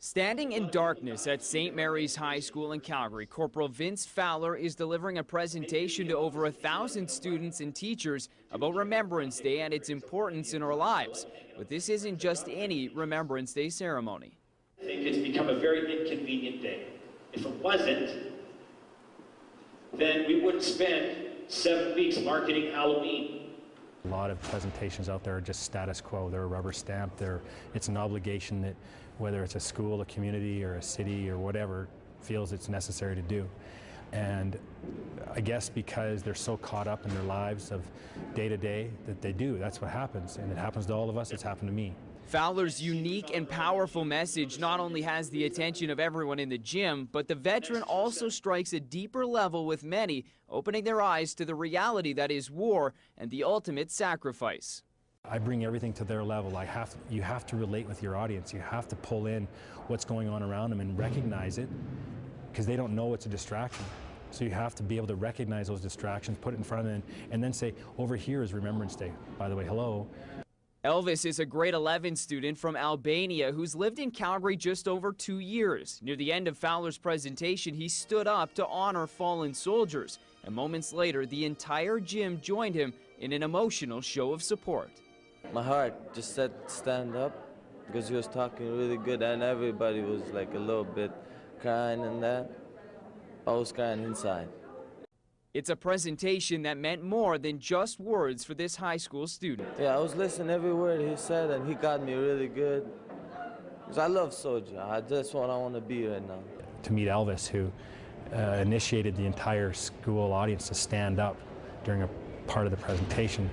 Standing in darkness at St. Mary's High School in Calgary, Corporal Vince Fowler is delivering a presentation to over 1,000 students and teachers about Remembrance Day and its importance in our lives. But this isn't just any Remembrance Day ceremony. I think it's become a very inconvenient day. If it wasn't, then we wouldn't spend 7 weeks marketing Halloween. A lot of presentations out there are just status quo. They're a rubber stamp. It's an obligation that whether it's a school, a community, or a city, or whatever, feels it's necessary to do. And I guess because they're so caught up in their lives of day to day that they do. That's what happens. And it happens to all of us. It's happened to me. Fowler's unique and powerful message not only has the attention of everyone in the gym, but the veteran also strikes a deeper level with many, opening their eyes to the reality that is war and the ultimate sacrifice. I bring everything to their level. You have to relate with your audience. You have to pull in what's going on around them and recognize it, because they don't know it's a distraction. So you have to be able to recognize those distractions, put it in front of them, and then say, over here is Remembrance Day. By the way, hello. Elvis is a grade 11 student from Albania who's lived in Calgary just over 2 years. Near the end of Fowler's presentation, he stood up to honor fallen soldiers. And moments later, the entire gym joined him in an emotional show of support. My heart just said stand up because he was talking really good and everybody was like a little bit crying and that. I was crying inside. It's a presentation that meant more than just words for this high school student. Yeah, I was listening every word he said and he got me really good. Because I love soldier. That's what I want to be right now. To meet Elvis, who initiated the entire school audience to stand up during a part of the presentation,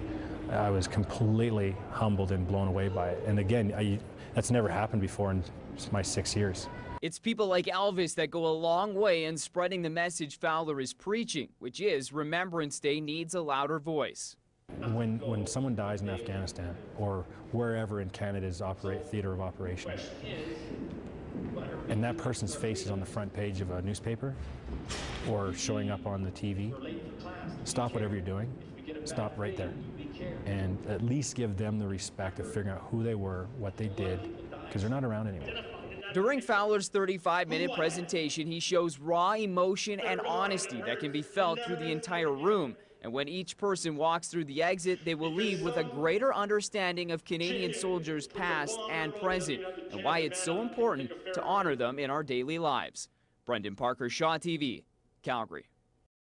I was completely humbled and blown away by it. And again, that's never happened before in my 6 years. It's people like Elvis that go a long way in spreading the message Fowler is preaching, which is Remembrance Day needs a louder voice. When someone dies in Afghanistan or wherever in Canada's theater of operation, and that person's face is on the front page of a newspaper or showing up on the TV, stop whatever you're doing, stop right there, and at least give them the respect of figuring out who they were, what they did, because they're not around anymore. During Fowler's 35-minute presentation, he shows raw emotion and honesty that can be felt through the entire room. And when each person walks through the exit, they will leave with a greater understanding of Canadian soldiers past and present, and why it's so important to honor them in our daily lives. Brendan Parker, Shaw TV, Calgary.